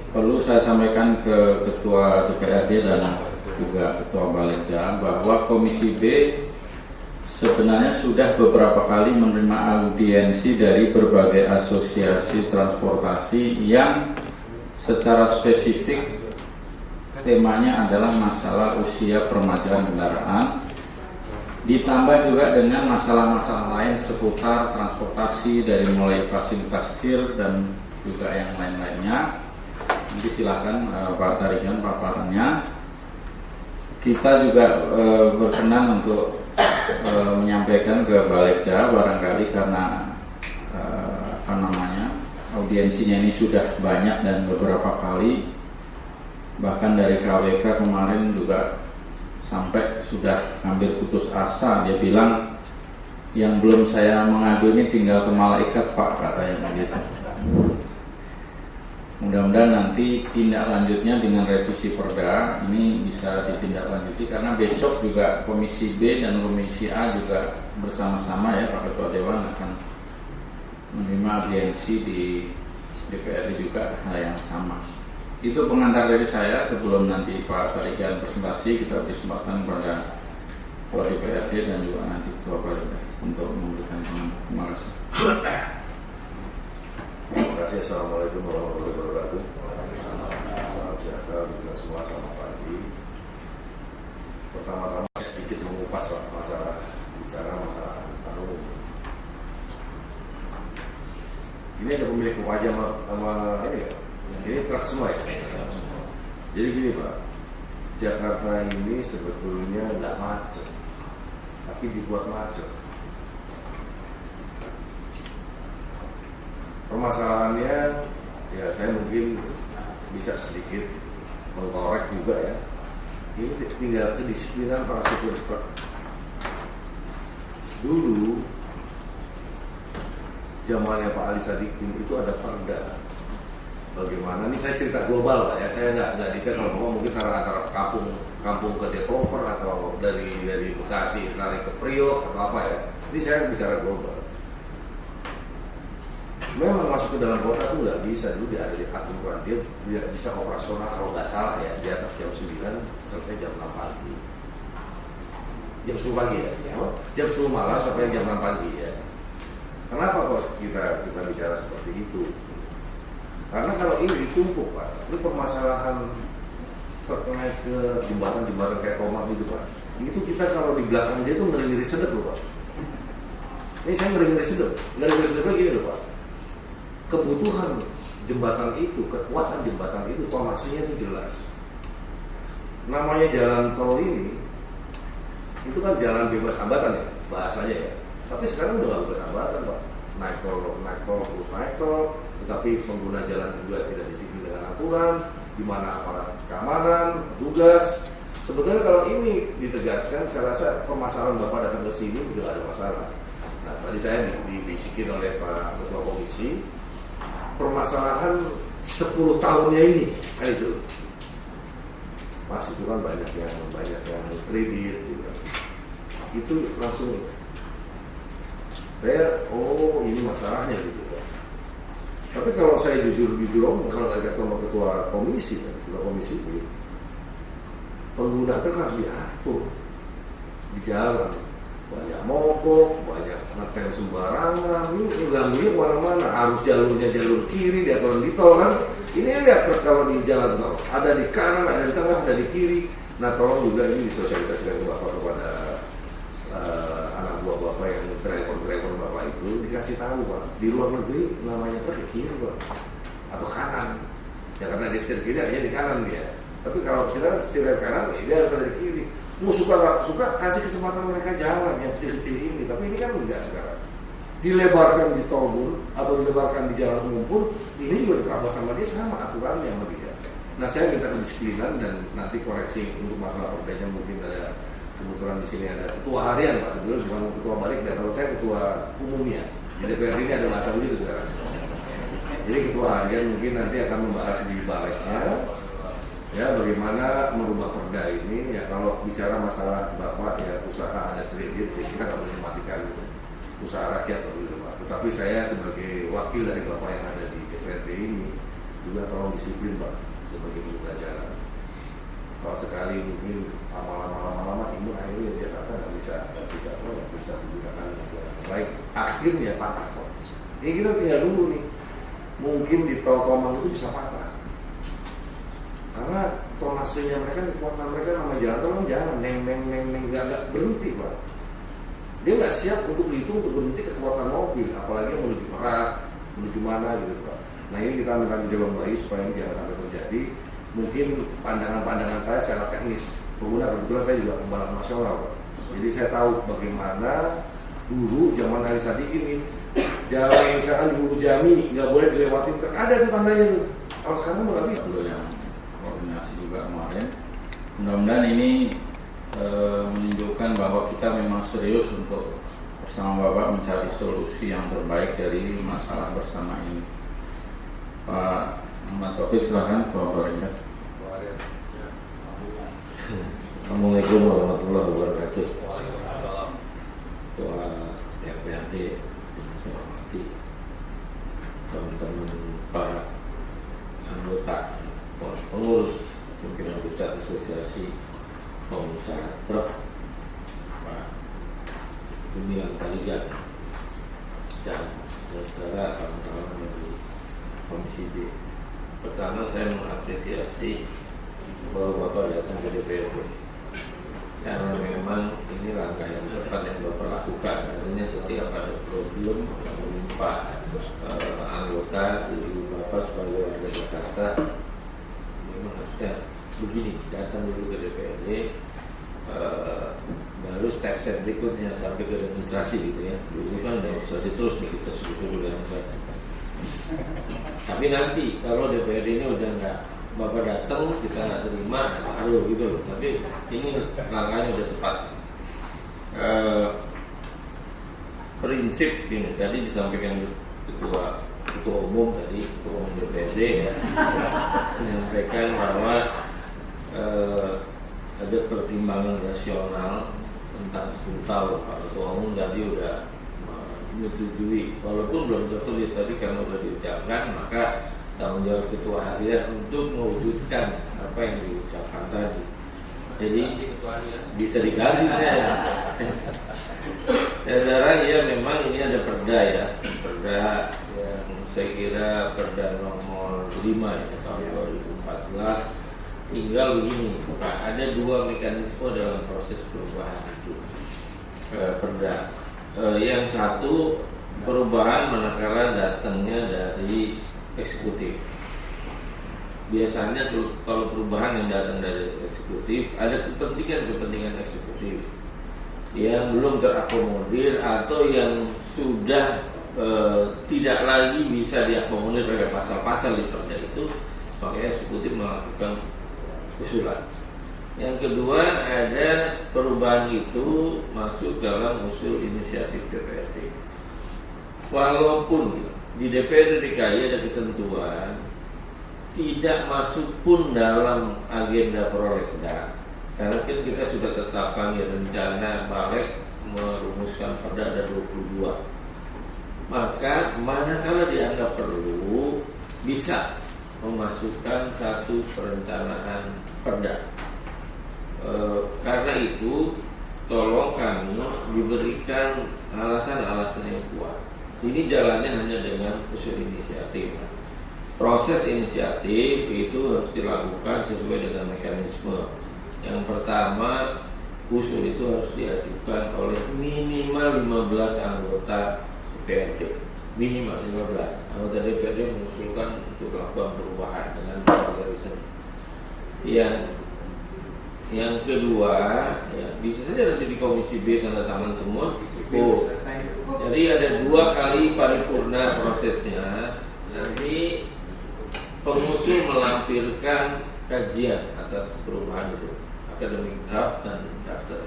perlu saya sampaikan ke Ketua DPRD dan juga Ketua Balegda bahwa Komisi B sebenarnya sudah beberapa kali menerima audiensi dari berbagai asosiasi transportasi yang secara spesifik temanya adalah masalah usia permajaan kendaraan, ditambah juga dengan masalah-masalah lain seputar transportasi dari mulai fasilitas kir dan juga yang lain-lainnya. Nanti silakan Pak Tarigan paparannya. Kita juga berkenan untuk menyampaikan ke Balegda barangkali karena audiensinya ini sudah banyak dan beberapa kali, bahkan dari KWK kemarin juga sampai sudah hampir putus asa. Dia bilang yang belum saya mengadu ini tinggal ke malaikat Pak, katanya begitu. Mudah-mudahan nanti tindak lanjutnya dengan revisi Perda ini bisa ditindaklanjuti, karena besok juga Komisi B dan Komisi A juga bersama-sama ya Pak Ketua Dewan akan menerima audiensi di DPRD juga hal yang sama. Itu pengantar dari saya. Sebelum nanti Pak Tarigan presentasi, kita beri kesempatan kepada Ketua DPRD dan juga nanti Ketua Balegda untuk memberikan pengantar. Terima kasih. Terima kasih. Assalamualaikum warahmatullahi wabarakatuh. Salam sejahtera kita semua, selamat pagi. Pertama-tama sedikit mengupas Pak, bicara masalah tahun. Ini ada pemilik Kopaja sama ini ya. Ini truk semua ya. Jadi gini Pak, Jakarta ini sebetulnya nggak macet, tapi dibuat macet. Permasalahannya ya, saya mungkin bisa sedikit mengkorek juga ya. Ini tinggal kedisiplinan para supir truk. Dulu zamannya Pak Ali Sadikin itu ada perda. Bagaimana? Ini saya cerita global Pak ya. Saya nggak detail kalau mungkin antara kampung ke developer atau dari Bekasi lari ke Priok atau apa ya. Ini saya bicara global. Memang masuk ke dalam kota tuh nggak bisa, dulu dia ada di aturan, dia bisa operasional kalau nggak salah ya di atas jam 9, selesai jam 6 pagi, jam 10 pagi ya, jam 10 malam sampai jam 6 pagi ya. Kenapa kok kita bicara seperti itu? Karena kalau ini ditumpuk Pak, ini permasalahan terkait ke jembatan-jembatan kayak Tomang gitu Pak, itu kita kalau di belakang dia tuh ngeri-ngeri sedep loh Pak. Ini saya ngeri-ngeri sedep gini loh Pak. Kebutuhan jembatan itu, kekuatan jembatan itu, tonasinya itu jelas. Namanya jalan tol ini, itu kan jalan bebas hambatan ya, bahasanya ya. Tapi sekarang udah nggak bebas hambatan Pak. Naik tol, tetapi pengguna jalan juga tidak disiplin dengan aturan, di mana aparat keamanan, petugas. Sebetulnya kalau ini ditegaskan, saya rasa permasalahan Bapak datang ke sini juga ada masalah. Nah, tadi saya dibisikin oleh Pak Ketua Komisi, permasalahan 10 tahunnya ini kan itu Mas, itu kan banyak yang kredit gitu. Itu langsung saya ini masalahnya gitu. Tapi kalau saya jujur kalau dari ketua komisi itu, pengguna itu kan harus diatur di jalan. Banyak mogok, banyak ngetem sembarangan, ini ganggunya kemana-mana. Harus jalurnya jalur kiri, di aturan di tol kan. Ini lihat kalau di jalan tol, ada di kanan, ada di tengah, ada di kiri. Nah tolong juga ini disosialisasikan ke Bapak kepada anak buah Bapak yang driver Bapak itu, dikasih tahu Pak. Di luar negeri namanya tuh di kiri Pak, atau kanan. Ya karena dia setir kiri, artinya di kanan dia. Tapi kalau kita setir kanan, dia harus ada di kiri. Mau suka nggak suka, kasih kesempatan mereka jalan yang kecil-kecil ini. Tapi ini kan enggak sekarang. Dilebarkan di tol pun atau dilebarkan di jalan umum pun, ini juga diterapkan sama dia sama aturannya sama dia. Nah saya minta kedisiplinan dan nanti koreksi untuk masalah perdanya. Mungkin ada kebetulan di sini ada ketua harian Pak, sebetulnya bukan ketua balik, dan kalau saya ketua umumnya. Di DPR ini ada bahasa begitu sekarang. Jadi ketua harian mungkin nanti akan membahas di baliknya. Ya bagaimana merubah perda ini ya. Kalau bicara masalah Bapak ya usaha ada kredit ya, kita nggak boleh matikan usaha rakyat atau gitu Pak. Tetapi saya sebagai wakil dari Bapak yang ada di DPRD ini juga tolong disiplin Pak sebagai pembelajaran. Kalau sekali mungkin lama-lama imun akhirnya Jakarta nggak bisa menggunakan jalan baik, akhirnya patah kok. Ini kita tinggal dulu nih, mungkin di tol Tomang itu bisa patah karena tonasenya mereka, kekuatan mereka nama jalan tol jalan neng nggak berhenti Pak. Dia nggak siap untuk berhenti kekuatan mobil, apalagi menuju Merak, menuju mana gitu Pak. Nah ini kita minta mencoba Bayu supaya ini jangan sampai terjadi. Mungkin pandangan saya secara teknis, pengguna kebetulan saya juga pembalap nasional Pak. Jadi saya tahu bagaimana dulu zaman Ali Sadikin ini jalan misalkan di Ulu Jami nggak boleh dilewatin, ada tuh tandanya tuh. Kalau sekarang nggak bisa. Yang koordinasi juga kemarin, mudah-mudahan ini menunjukkan bahwa kita memang serius untuk bersama Bapak mencari solusi yang terbaik dari masalah bersama ini. Pak Ahmad Taufik, silakan Pak Warinda. Assalamualaikum warahmatullahi wabarakatuh. Ketua DPRD yang saya hormati, teman-teman para anggota pengurus pimpinan pusat asosiasi pengusaha truk, Pak Gemilang Kaligan, dan saudara kawan-kawan dari Komisi B. Pertama saya mengapresiasi bahwa Bapak datang ke DPRD karena memang ini langkah yang tepat yang Bapak lakukan. Artinya setiap ada problem yang menimpa anggota di Bapak sebagai warga Jakarta, memang harusnya begini, datang dulu ke DPRD, baru step-step berikutnya sampai ke demonstrasi gitu ya. Dulu kan demonstrasi terus nih, kita suruh demonstrasi. Tapi nanti kalau DPRD ini udah nggak Bapak datang, kita nggak terima, baru gitu loh. Tapi ini langkahnya udah tepat. Prinsip ini tadi disampaikan ketua umum tadi, ketua umum DPRD ya, menyampaikan bahwa ada pertimbangan rasional tentang 10 tahun. Pak Ketua Umum tadi udah menyetujui, walaupun belum tertulis, tapi karena sudah diucapkan, maka tanggung jawab ketua harian untuk mewujudkan apa yang diucapkan tadi. Jadi bisa diganti saya. Saudara, ya memang ini ada perda ya, perda yang saya kira perda nomor 5 ya tahun 2014. Tinggal begini, Pak, ada 2 mekanisme dalam proses perubahan itu perda. Yang satu, perubahan manakala datangnya dari eksekutif. Biasanya kalau perubahan yang datang dari eksekutif, ada kepentingan eksekutif yang belum terakomodir atau yang sudah tidak lagi bisa diakomodir oleh pasal-pasal di perda itu, maka eksekutif melakukan usulan. Yang kedua, ada perubahan itu masuk dalam usul inisiatif DPRD. Walaupun di DPRD DKI ada ketentuan tidak masuk pun dalam agenda prolegda, karena kan kita sudah tetapkan ya rencana balik merumuskan perda ada 22. Maka manakala dianggap perlu, bisa memasukkan satu perencanaan perda. Karena itu tolong kami diberikan alasan-alasan yang kuat. Ini jalannya hanya dengan usul inisiatif. Proses inisiatif itu harus dilakukan sesuai dengan mekanisme. Yang pertama, usul itu harus diajukan oleh minimal 15 anggota DPRD. Minimal 15 anggota DPRD mengusulkan untuk melakukan perubahan dengan berbagai reason. Yang kedua, ya, bisa saja nanti di Komisi B tanda tangan semua. Jadi ada 2 kali paripurna prosesnya. Nanti pengusul melampirkan kajian atas perubahan itu, akademik draft dan daftar.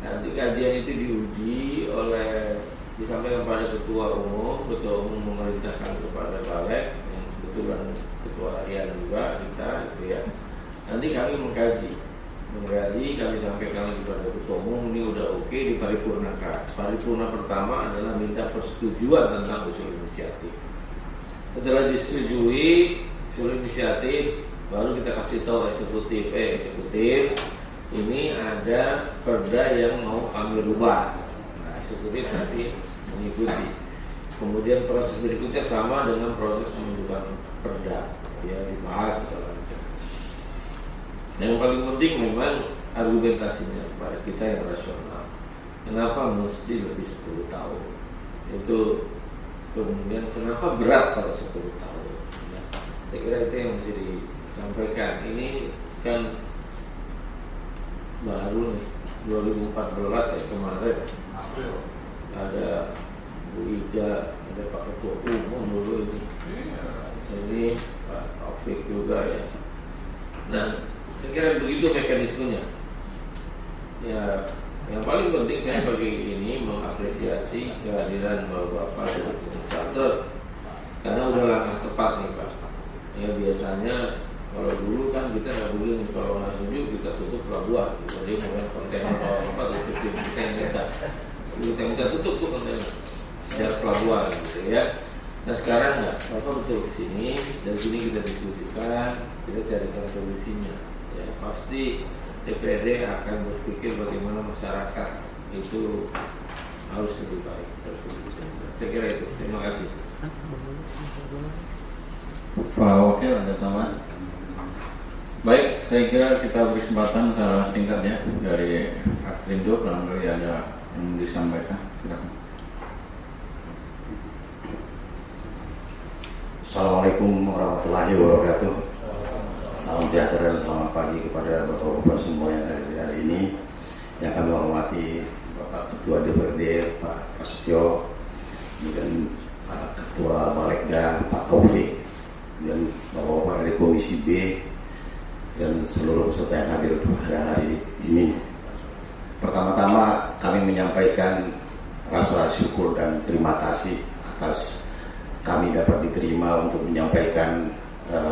Nanti kajian itu diuji oleh, disampaikan pada ketua umum memerintahkan kepada balik yang kebetulan ketua harian juga kita gitu ya. Nanti kami mengkaji, kami sampaikan lagi pada ketua umum, ini udah oke, diparipurnakan. Paripurna pertama adalah minta persetujuan tentang usul inisiatif. Setelah disetujui, Suruh inisiatif, baru kita kasih tahu eksekutif, ini ada perda yang mau kami rubah. Nah, eksekutif nanti mengikuti. Kemudian proses berikutnya sama dengan proses pembentukan perda, ya dibahas segala macam. Yang paling penting memang argumentasinya kepada kita yang rasional. Kenapa mesti lebih 10 tahun? Itu kemudian kenapa berat kalau 10 tahun? Ya, saya kira itu yang mesti disampaikan. Ini kan baru nih 2014 ya kemarin ada Bu Ida, ada Pak Ketua Umum dulu ini Pak Taufik juga ya. Nah, saya kira begitu mekanismenya. Ya, yang paling penting saya bagi ini mengapresiasi kehadiran Bapak Satrio karena udah langkah tepat nih Pak. Ya biasanya kalau dulu kan kita nggak boleh kalau nggak setuju kita tutup pelabuhan. Jadi mulai kontainer bapak itu kita minta tutup tuh kontainer sejak pelabuhan gitu ya. Nah sekarang nggak, bapak betul kesini dan sini kita diskusikan, kita carikan solusinya. Ya pasti DPRD akan berpikir bagaimana masyarakat itu harus lebih baik. Saya kira itu. Terima kasih. Pak Wakil ada tambahan? Baik, saya kira kita beri kesempatan secara singkat ya dari Aktrindo, barangkali ada yang disampaikan. Silakan. Assalamualaikum warahmatullahi wabarakatuh. Salam sejahtera dan selamat pagi kepada bapak-bapak semua yang hadir hari ini. Yang kami hormati Bapak Ketua DPRD Pak Prasetyo, kemudian Pak Ketua Balegda Pak Taufik, dan bapak-bapak dari Komisi B dan seluruh peserta yang hadir pada hari ini. Pertama-tama kami menyampaikan rasa syukur dan terima kasih atas kami dapat diterima untuk menyampaikan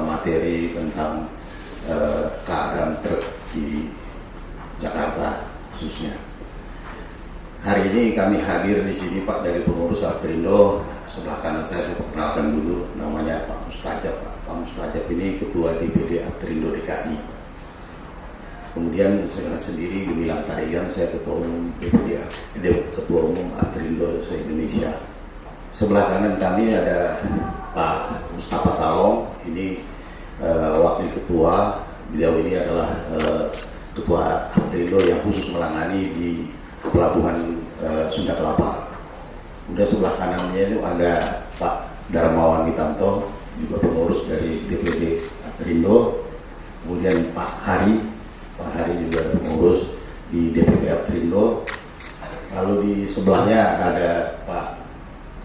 materi tentang keadaan truk di Jakarta khususnya. Hari ini kami hadir di sini Pak dari pengurus Aktrindo. Sebelah kanan saya perkenalkan dulu, namanya Pak Mustajab. Pak Mustajab ini Ketua DPD Aktrindo DKI. Kemudian saya sendiri Gemilang Tarigan, saya Ketua Umum DPD, Ketua Umum Aktrindo se-Indonesia. Sebelah kanan kami ada Pak Mustafa Talong, ini Wakil Ketua. Beliau ini adalah Ketua Aktrindo yang khusus menangani di Pelabuhan Sunda Kelapa. Kemudian sebelah kanannya itu ada Pak Darmawan Witanto, juga pengurus dari DPD Aktrindo. Kemudian Pak Hari juga pengurus di DPD Aktrindo. Lalu di sebelahnya ada Pak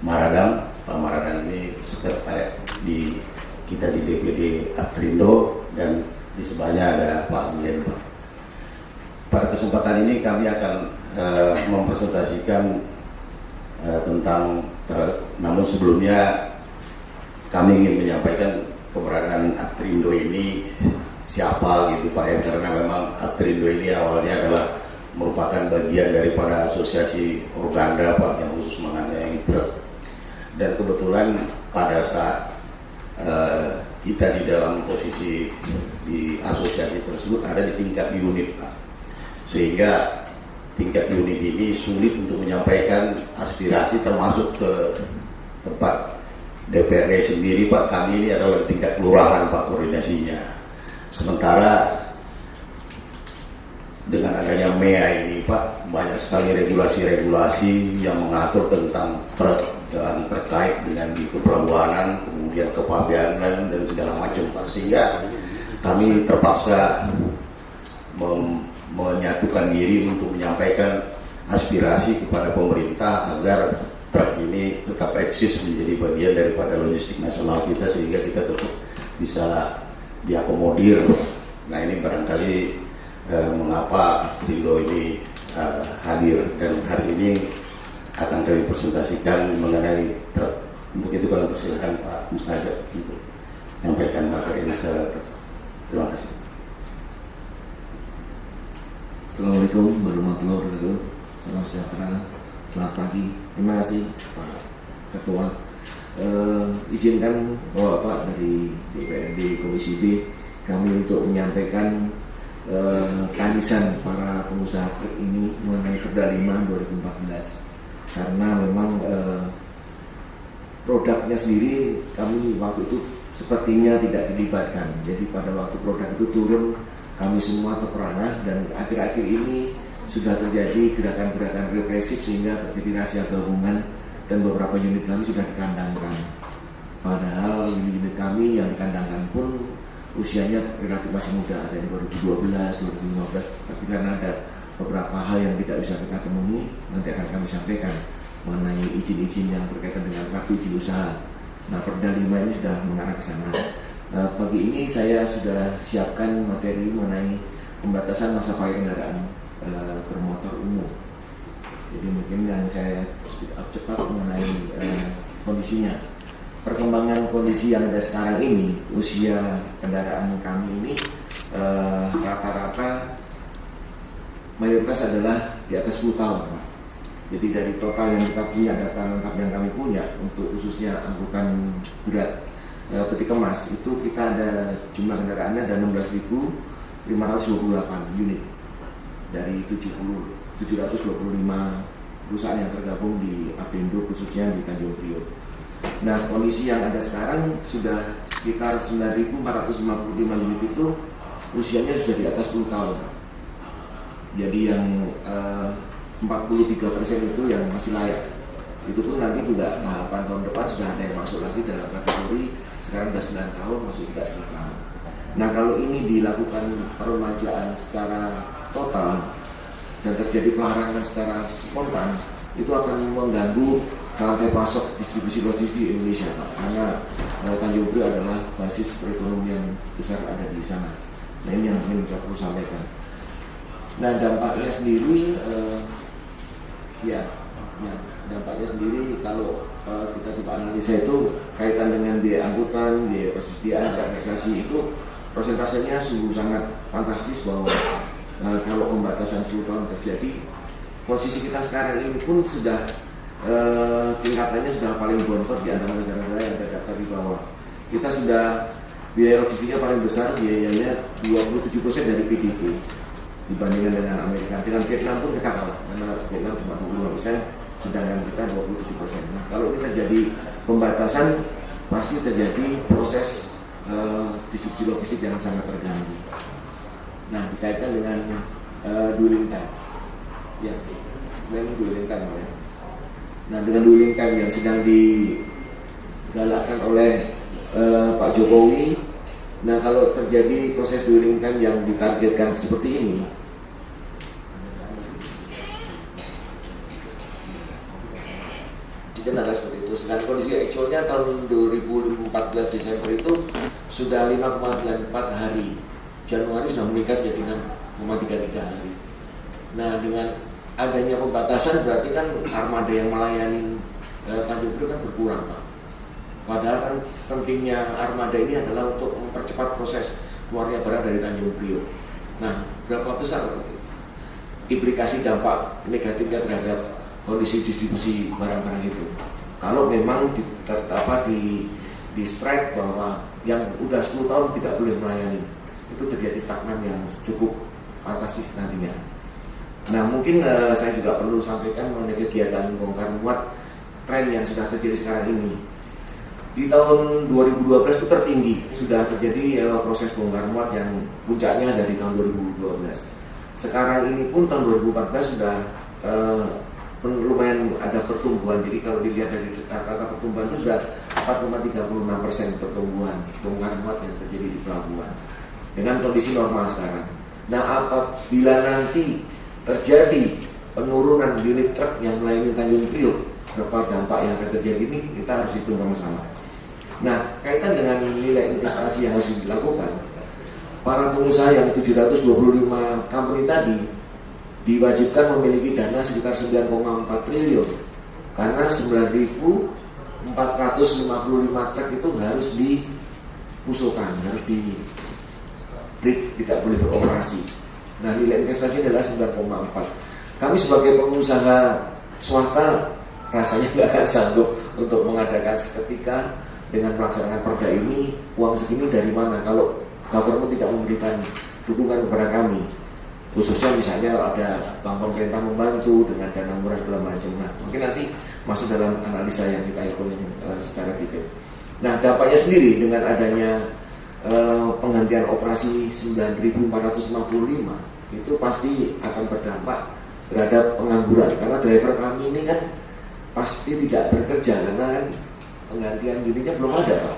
Maradang. Pak Maradang ini sekretaris di kita di DPD Aktrindo, dan di sebelahnya ada Pak Bulen. Pada kesempatan ini kami akan mempresentasikan tentang namun sebelumnya kami ingin menyampaikan keberadaan Aktrindo ini siapa gitu Pak ya, karena memang Aktrindo ini awalnya adalah merupakan bagian daripada asosiasi Organda Pak yang khusus mengenai truk, dan kebetulan pada saat kita di dalam posisi di asosiasi tersebut ada di tingkat unit Pak, sehingga tingkat unit ini sulit untuk menyampaikan aspirasi termasuk ke tempat DPRD sendiri Pak. Kami ini adalah di tingkat kelurahan Pak koordinasinya. Sementara dengan adanya MEA ini Pak, banyak sekali regulasi-regulasi yang mengatur tentang dan terkait dengan di kepelabuhanan, kemudian kepabeanan dan segala macam Pak, sehingga kami terpaksa menyatukan diri untuk menyampaikan aspirasi kepada pemerintah agar truk ini tetap eksis menjadi bagian daripada logistik nasional kita, sehingga kita tetap bisa diakomodir. Nah ini barangkali mengapa Aktrindo ini hadir, dan hari ini akan kami presentasikan mengenai truk. Untuk itu kami persilakan Pak Mustajab untuk menyampaikan materi ini. Terima kasih. Assalamualaikum warahmatullahi wabarakatuh. Salam sejahtera, selamat pagi. Terima kasih Pak Ketua. izinkan Bapak dari DPRD Komisi B kami untuk menyampaikan tangisan para pengusaha truk ini mengenai Perda 5 2014 karena memang produknya sendiri kami waktu itu sepertinya tidak dilibatkan. Jadi pada waktu produk itu turun kami semua terperangah dan akhir-akhir ini sudah terjadi gerakan-gerakan represif sehingga terjadi rahasia gabungan dan beberapa unit kami sudah dikandangkan. Padahal unit-unit kami yang dikandangkan pun usianya relatif masih muda, ada yang 2012, 2015, tapi karena ada beberapa hal yang tidak bisa kita penuhi, nanti akan kami sampaikan mengenai izin-izin yang berkaitan dengan kartu izin usaha. Nah, Perda 5 ini sudah mengarah ke sana. Nah, pagi ini saya sudah siapkan materi mengenai pembatasan masa pakai kendaraan bermotor umum. Jadi mungkin yang saya speed up cepat mengenai kondisinya. Perkembangan kondisi yang ada sekarang ini, usia kendaraan kami ini rata-rata mayoritas adalah di atas 10 tahun, Pak. Jadi dari total yang kita punya, data lengkap yang kami punya untuk khususnya angkutan berat peti kemas itu kita ada jumlah kendaraannya ada 16.528 unit dari 725 perusahaan yang tergabung di Aprindo khususnya di Tanjung Priok. Nah, kondisi yang ada sekarang sudah sekitar 9.455 unit itu usianya sudah di atas 10 tahun. Jadi yang 43% itu yang masih layak. Itu pun nanti juga tahapan tahun depan sudah ada yang masuk lagi dalam kategori sekarang sudah 9 tahun masuk juga 10 tahun. Nah, kalau ini dilakukan peremajaan secara total dan terjadi pelarangan secara spontan, itu akan mengganggu rantai pasok distribusi logistik di Indonesia, Pak. Karena Tanjung Priok adalah basis perekonomian besar ada di sana. Nah, ini yang ingin kita perlu sampaikan. Nah, dampaknya sendiri dampaknya sendiri kalau kita coba analisa itu kaitan dengan biaya angkutan, biaya persediaan, administrasi itu prosentasenya sungguh sangat fantastis bahwa kalau pembatasan 10 tahun terjadi, posisi kita sekarang ini pun sudah tingkatannya sudah paling bontor di antara negara-negara yang ada daftar di bawah. Kita sudah biaya logistiknya paling besar, biayanya 27% dari PDB dibandingkan dengan Amerika. Dengan Vietnam pun kita kalah karena Vietnam cuma 25%, sedangkan kita 27%. Nah, kalau ini terjadi pembatasan, pasti terjadi proses distribusi logistik yang sangat terganggu. Nah, dikaitkan dengan dwelling time, ya, dengan dwelling time, ya. Nah, dengan dwelling time yang sedang digalakkan oleh Pak Jokowi, nah kalau terjadi proses dwelling time yang ditargetkan seperti ini, general seperti itu. Sedangkan kondisi actualnya tahun 2014 Desember itu sudah 5,94 hari. Januari sudah meningkat jadi 6,33 hari. Nah, dengan adanya pembatasan berarti kan armada yang melayani Tanjung Priok kan berkurang, Pak. Padahal kan pentingnya armada ini adalah untuk mempercepat proses keluarnya barang dari Tanjung Priok. Nah, berapa besar implikasi dampak negatifnya terhadap kondisi distribusi barang-barang itu? Kalau memang di strike bahwa yang udah 10 tahun tidak boleh melayani, itu terjadi stagnan yang cukup fantastis nantinya. Nah, mungkin saya juga perlu sampaikan mengenai kegiatan bongkar muat tren yang sudah terjadi sekarang ini. Di tahun 2012 itu tertinggi, sudah terjadi proses bongkar muat yang puncaknya ada di tahun 2012. Sekarang ini pun tahun 2014 sudah lumayan ada pertumbuhan. Jadi kalau dilihat dari rata-rata pertumbuhan itu sudah 4,36% pertumbuhan bongkar muat yang terjadi di pelabuhan dengan kondisi normal sekarang. Nah, apabila nanti terjadi penurunan unit truk yang melayani Tanjung Priok, berapa dampak yang akan terjadi ini kita harus hitung sama-sama. Nah, kaitan dengan nilai investasi yang harus dilakukan, para pengusaha yang 725 company tadi diwajibkan memiliki dana sekitar 9,4 triliun karena 9.455 truk itu harus diusulkan, harus di-break, tidak boleh beroperasi. Nah, nilai investasi adalah 9,4. Kami sebagai pengusaha swasta rasanya nggak akan sanggup untuk mengadakan seketika dengan melaksanakan perda ini. Uang segini dari mana kalau government tidak memberikan dukungan kepada kami, khususnya misalnya ada bank pemerintah membantu dengan dana murah segala macam. Nah, mungkin nanti masuk dalam analisa yang kita hitung secara detail. Nah, dampaknya sendiri dengan adanya penggantian operasi 9.455 itu pasti akan berdampak terhadap pengangguran, karena driver kami ini kan pasti tidak bekerja karena kan penggantian unitnya belum ada, Pak.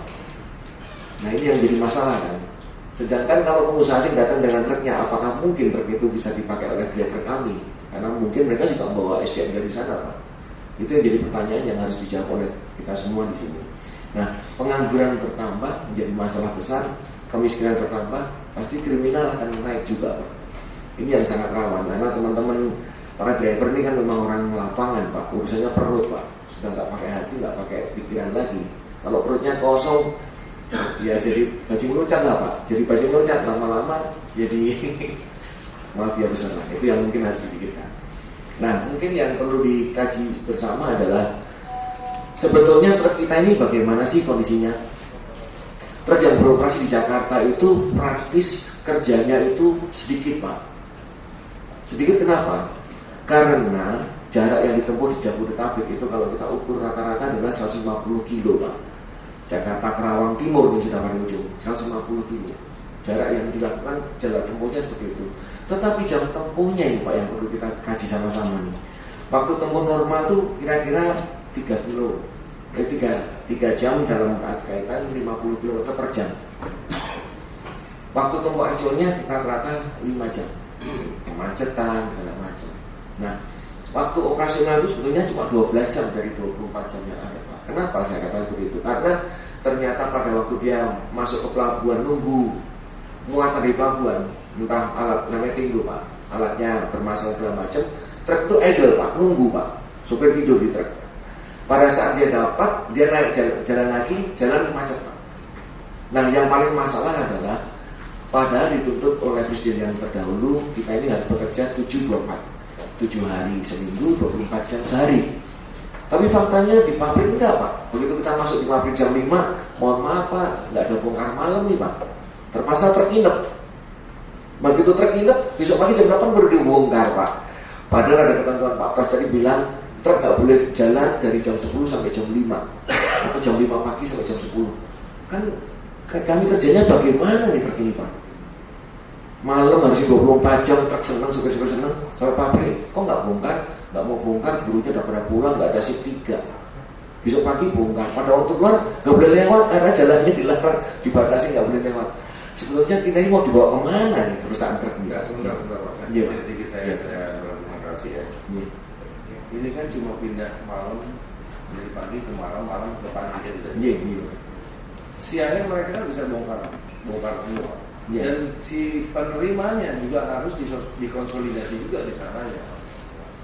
Nah, ini yang jadi masalah kan. Sedangkan kalau pengusaha asing datang dengan truknya, apakah mungkin truk itu bisa dipakai oleh driver kami? Karena mungkin mereka juga membawa SDM dari sana, Pak. Itu yang jadi pertanyaan yang harus dijawab oleh kita semua di sini. Nah, pengangguran bertambah menjadi masalah besar, kemiskinan bertambah, pasti kriminal akan naik juga, Pak. Ini yang sangat rawan, karena teman-teman para driver ini kan memang orang lapangan, Pak. Urusannya perut, Pak. Sudah nggak pakai hati, nggak pakai pikiran lagi. Kalau perutnya kosong, ya jadi bajing loncat lah, Pak. Jadi bajing loncat, lama-lama jadi mafia besar lah. Itu yang mungkin harus dipikirkan. Nah, mungkin yang perlu dikaji bersama adalah sebetulnya truk kita ini bagaimana sih kondisinya? Truk yang beroperasi di Jakarta itu praktis kerjanya itu sedikit, Pak. Sedikit kenapa? Karena jarak yang ditempuh di Jabodetabek itu kalau kita ukur rata-rata adalah 150 kilo, Pak. Jakarta Kerawang Timur yang sudah paling ujung, 150 kilo. Jarak yang dilakukan jalan tempuhnya seperti itu. Tetapi jam tempuhnya ini, Pak, yang perlu kita kaji sama-sama nih. Waktu tempuh normal tuh kira-kira 3 kilo. 3 jam dalam kaitan 50 km per jam. Waktu tempuh acuannya rata-rata 5 jam. Kemacetan, segala macam. Nah, waktu operasional itu sebetulnya cuma 12 jam dari 24 jam yang ada, Pak. Kenapa saya katakan seperti itu? Karena ternyata pada waktu dia masuk ke pelabuhan, nunggu muatan di pelabuhan, entah alat namanya tinggu, Pak, alatnya bermasalah segala macam, truk itu idle, Pak, nunggu, Pak, supir tidur di truk. Pada saat dia dapat, dia naik jalan lagi, jalan macet, Pak. Nah, yang paling masalah adalah padahal dituntut oleh presiden yang terdahulu, kita ini harus bekerja 7/24, 7 hari seminggu, 24 jam sehari. Tapi faktanya di pabrik enggak, Pak. Begitu kita masuk di pabrik jam 5, mohon maaf, Pak, enggak ada bongkar malam nih, Pak. Terpaksa truk nginep. Begitu truk nginep, besok pagi jam 8 baru dibongkar, Pak. Padahal ada ketentuan Pak Pras tadi bilang truk nggak boleh jalan dari jam 10 sampai jam 5 atau jam 5 pagi sampai jam 10. Kan kami kerjanya bagaimana nih truk ini, Pak? Malam harus 24 jam, truk senang, supir-supir senang sampai pabrik. Kok nggak bongkar? Nggak mau bongkar, buruhnya udah pada pulang, nggak ada shift 3. Besok pagi bongkar. Pada waktu keluar nggak boleh lewat karena jalannya dilarang, dibatasi, nggak boleh lewat. Sebetulnya kita ini mau dibawa kemana nih perusahaan truk ini? Sebentar Pak. Saya berkomunikasi ya. Ini kan cuma pindah malam dari pagi ke malam, malam ke pagi kan. Siangnya mereka kan bisa bongkar semua. Dan si penerimanya juga harus dikonsolidasi juga di sana ya.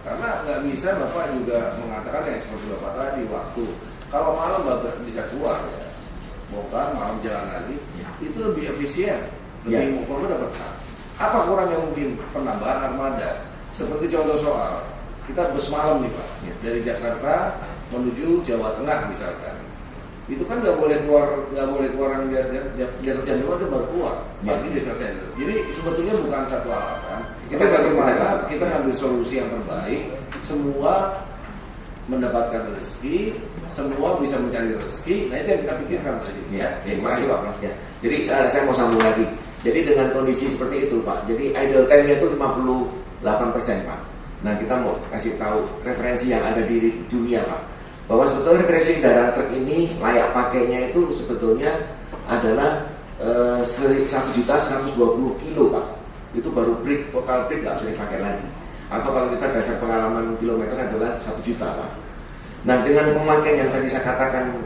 Karena nggak bisa Bapak juga mengatakan yang seperti Bapak tadi, waktu kalau malam Bapak bisa keluar ya, bongkar malam jalan lagi, itu lebih efisien, lebih mukul dapat hak. Apa kurang yang mungkin penambahan armada? Seperti contoh soal kita bus malam nih, Pak, dari Jakarta menuju Jawa Tengah misalkan, itu kan nggak boleh keluar yang di atas jam 5 dia baru keluar, pagi diselesaikan. Jadi sebetulnya bukan satu alasan. Kita ambil solusi yang terbaik, semua mendapatkan rezeki, semua bisa mencari rezeki. Nah itu yang kita pikirkan dari sini. Terima kasih Pak Pras. Jadi saya mau sambung lagi. Jadi dengan kondisi seperti itu, Pak. Jadi idle time-nya itu 58%, Pak. Nah kita mau kasih tahu referensi yang ada di dunia, Pak, bahwa sebetulnya referensi kendaraan truk ini layak pakainya itu sebetulnya adalah 1.120.000 kilo, Pak. Itu baru total break nggak bisa dipakai lagi. Atau kalau kita dasar pengalaman kilometer adalah 1 juta, Pak. Nah dengan pemakaian yang tadi saya katakan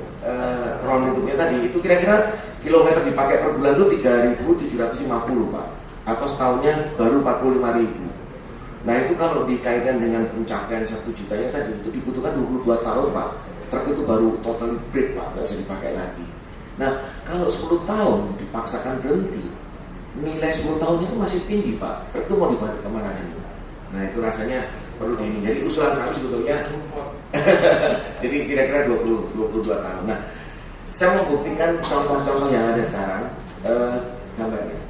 round lingkupnya tadi, itu kira-kira kilometer dipakai per bulan itu 3.750, Pak. Atau setahunnya baru 45.000. Nah itu kalau dikaitkan dengan pencapaian 1 jutanya tadi, itu dibutuhkan 22 tahun, Pak. Truk itu baru totally break, Pak, nggak bisa dipakai lagi. Nah kalau 10 tahun dipaksakan berhenti, nilai 10 tahunnya itu masih tinggi, Pak. Truk itu mau dibawa kemana ini? Nah itu rasanya perlu ini. Jadi usulan kami sebetulnya jadi kira-kira 22 tahun. Nah, saya mau buktikan contoh-contoh yang ada sekarang, gambarnya.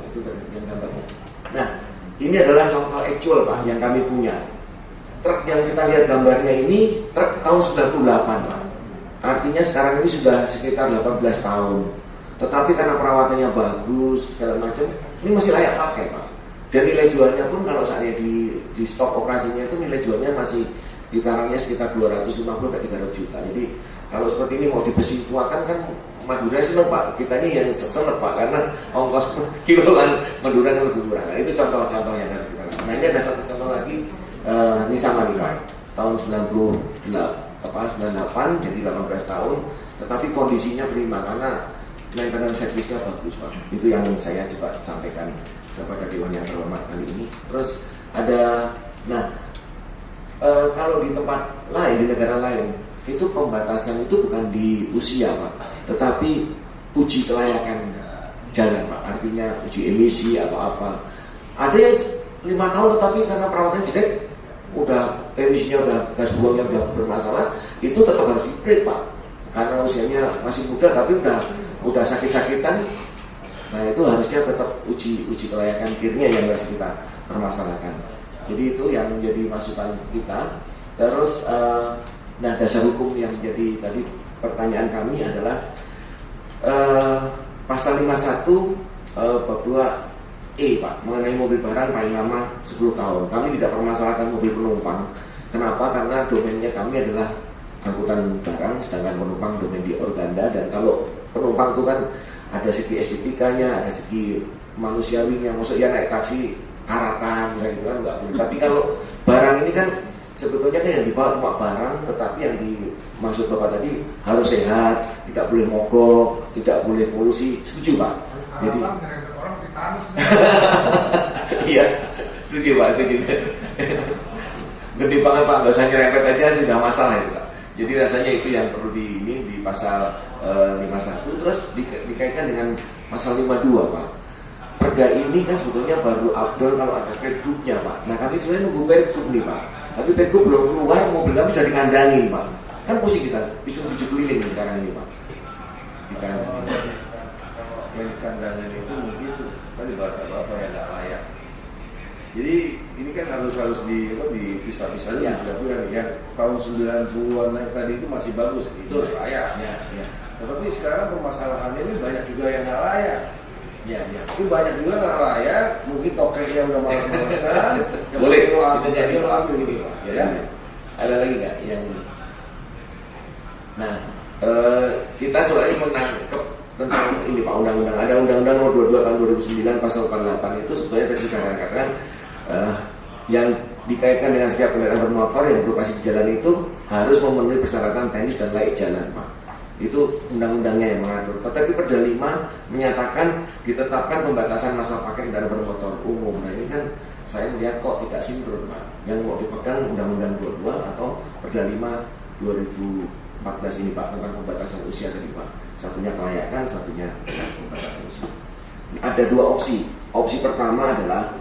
Itu yang gambarnya. Nah, ini adalah contoh actual Pak yang kami punya. Truk yang kita lihat gambarnya ini truk tahun 98 Pak. Artinya sekarang ini sudah sekitar 18 tahun. Tetapi karena perawatannya bagus segala macam, ini masih layak pakai Pak. Dan nilai jualnya pun kalau saatnya di stok operasinya itu nilai jualnya masih kisarannya sekitar 250 ke 300 juta. Jadi kalau seperti ini mau dibesi tuakan kan Madura seneng Pak. Kita ini yang seneng Pak karena ongkos per kiloan Madura kan lebih murah. Nah, itu contoh-contoh yang harus kita lakukan. Nah, ini ada satu contoh lagi. Ini sama nih Pak, tahun 98 jadi 18 tahun, tetapi kondisinya prima karena maintenance servisnya bagus Pak. Itu yang saya coba sampaikan kepada Dewan yang terhormat kali ini. Terus ada, kalau di tempat lain, di negara lain, itu pembatasan itu bukan di usia Pak, tetapi uji kelayakan jalan Pak. Artinya uji emisi atau apa. Ada yang 5 tahun tetapi karena perawatannya jelek, udah emisinya udah gas buangnya udah bermasalah, itu tetap harus di-break Pak. Karena usianya masih muda tapi udah sakit-sakitan. Nah, itu harusnya tetap uji kelayakan gearnya yang harus kita permasalahkan. Jadi itu yang menjadi masukan kita. Terus dasar hukum yang menjadi tadi pertanyaan kami adalah pasal 51 bab 2 Pak, mengenai mobil barang paling lama 10 tahun. Kami tidak permasalahkan mobil penumpang. Kenapa? Karena domainnya kami adalah angkutan barang, sedangkan penumpang domain di organda. Dan kalau penumpang itu kan ada segi estetikanya, ada segi manusiawinya. Maksudnya naik taksi karatan, ya gitu kan nggak boleh. Tapi kalau barang ini kan sebetulnya kan yang dibawa cuma barang, tetapi yang dimaksud Bapak tadi harus sehat, tidak boleh mogok, tidak boleh polusi. Setuju Pak? Jadi iya, setuju Pak, itu juga gede banget Pak, nggak usah nyerempet aja sudah masalah itu Pak. Jadi rasanya itu yang perlu di pasal 51. Terus dikaitkan dengan pasal 52 Pak. Perda ini kan sebetulnya baru Abdul kalau ada pergubnya Pak. Nah, kami sebenarnya nunggu pergub nih Pak, tapi pergub belum keluar, mobil kami sudah dikandangin Pak. Kan pusing kita, pisung 7 keliling sekarang ini Pak. Dikandangin. Yang dikandangin itu mungkin kan bahasa apa yang nggak layak. Jadi ini kan harus dipisah-pisah dulu. Yang tahun 90-an yang tadi itu masih bagus, itu harus layak. Ya. Tetapi sekarang permasalahannya ini banyak juga yang nggak layak. Ya. Ini banyak juga nggak layak. Mungkin tokeknya udah malas-malasan. Boleh, bisa jadi lo ambil gitu Pak. Ya. Ada lagi nggak yang ini? Nah, kita soalnya menangkap tentang ini Pak, undang-undang. Ada undang-undang nomor 22 tahun 2009 pasal 48 itu sebetulnya tadi sudah katakan yang dikaitkan dengan setiap kendaraan bermotor yang beroperasi di jalan itu harus memenuhi persyaratan teknis dan layak jalan Pak. Itu undang-undangnya yang mengatur. Tetapi Perda 5 menyatakan ditetapkan pembatasan masa pakai kendaraan bermotor umum. Nah, ini kan saya melihat kok tidak sinkron Pak. Yang mau dipegang Undang-Undang 22 atau Perda 5 2014 ini Pak, tentang pembatasan usia tadi Pak. Satunya kelayakan, satunya pembatasan usia. Ada 2 opsi. Opsi pertama adalah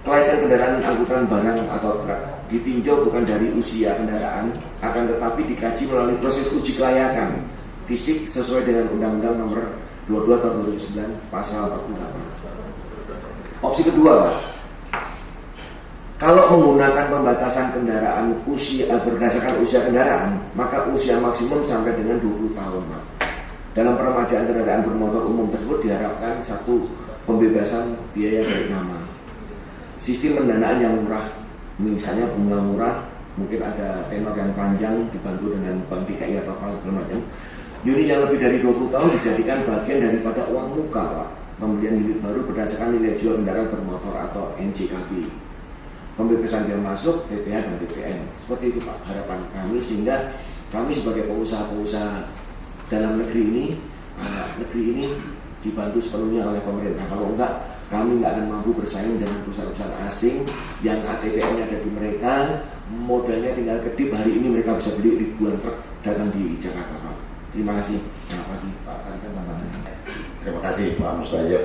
kelayakan kendaraan angkutan barang atau truk ditinjau bukan dari usia kendaraan, akan tetapi dikaji melalui proses uji kelayakan fisik sesuai dengan Undang-Undang nomor 22 tahun 2009 pasal 48. Opsi kedua Pak, kalau menggunakan pembatasan kendaraan usia berdasarkan usia kendaraan, maka usia maksimum sampai dengan 20 tahun Pak. Dalam peremajaan kendaraan bermotor umum tersebut diharapkan satu, pembebasan biaya balik nama, sistem pendanaan yang murah, misalnya bunga murah, mungkin ada tenor yang panjang dibantu dengan bank DKI atau apa segala macam. Unit yang lebih dari 20 tahun dijadikan bagian daripada uang muka Pak. Pembelian unit baru berdasarkan nilai jual kendaraan bermotor atau NJKB. Pembebasan biaya masuk, PPh dan PPN. Seperti itu Pak harapan kami, sehingga kami sebagai pengusaha-pengusaha dalam negeri ini dibantu sepenuhnya oleh pemerintah. Kalau enggak, kami nggak akan mampu bersaing dengan perusahaan-perusahaan asing yang ATPN-nya ada di mereka, modalnya tinggal kedip. Hari ini mereka bisa beli ribuan truk datang di Jakarta Pak. Terima kasih. Selamat pagi Pak. Terima kasih Pak Mustajab.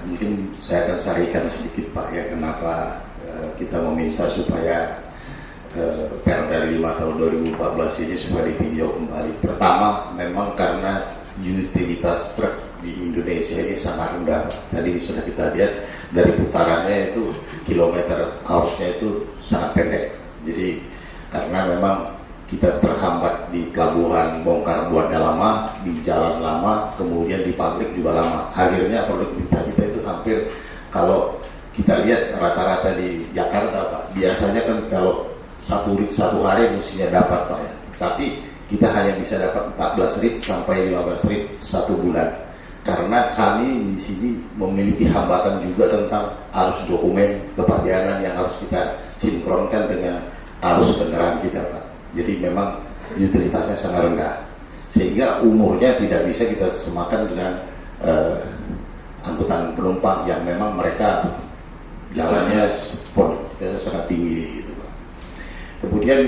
Mungkin saya akan saringkan sedikit Pak ya, kenapa kita meminta supaya Perda 5 tahun 2014 ini supaya ditinjau kembali. Pertama, memang karena utilitas truk di Indonesia ini sangat rendah. Tadi sudah kita lihat dari putarannya itu kilometer hours-nya itu sangat pendek. Jadi karena memang kita terhambat di pelabuhan bongkar muatnya lama, di jalan lama, kemudian di pabrik juga lama. Akhirnya produktivitas kita itu hampir, kalau kita lihat rata-rata di Jakarta Pak, biasanya kan kalau satu hari mestinya dapat Pak ya. Tapi kita hanya bisa dapat 14 rit sampai 15 rit satu bulan. Karena kami di sini memiliki hambatan juga tentang arus dokumen kepabeanan yang harus kita sinkronkan dengan arus kendaraan kita Pak. Jadi memang utilitasnya sangat rendah, sehingga umurnya tidak bisa kita semakan dengan angkutan penumpang yang memang mereka jalannya produktivitasnya sangat tinggi gitu Pak. Kemudian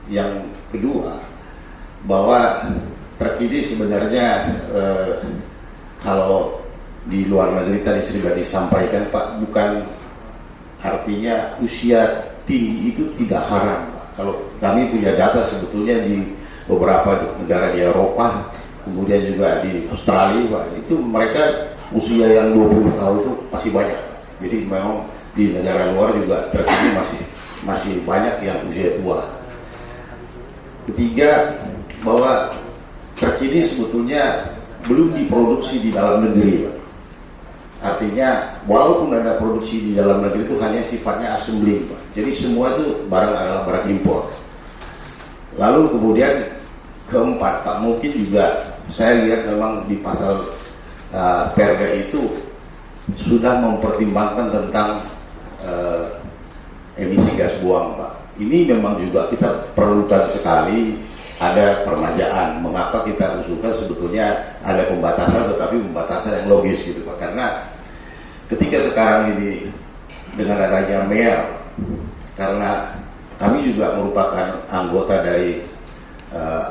yang kedua, bahwa truk ini sebenarnya kalau di luar negeri tadi sudah disampaikan Pak, bukan artinya usia tinggi itu tidak haram Pak. Kalau kami punya data sebetulnya di beberapa negara di Eropa, kemudian juga di Australia Pak, itu mereka usia yang 20 tahun itu masih banyak Pak. Jadi memang di negara luar juga truk ini masih banyak yang usia tua. Ketiga, bahwa truk ini sebetulnya belum diproduksi di dalam negeri Pak. Artinya walaupun ada produksi di dalam negeri itu hanya sifatnya assembling Pak. Jadi semua itu barang adalah barang impor. Lalu kemudian keempat Pak, mungkin juga saya lihat memang di pasal Perda itu sudah mempertimbangkan tentang emisi gas buang Pak. Ini memang juga kita perlukan sekali ada permajaan. Mengapa kita usulkan sebetulnya ada pembatasan, tetapi pembatasan yang logis gitu Pak. Karena ketika sekarang ini dengan adanya MEA, karena kami juga merupakan anggota dari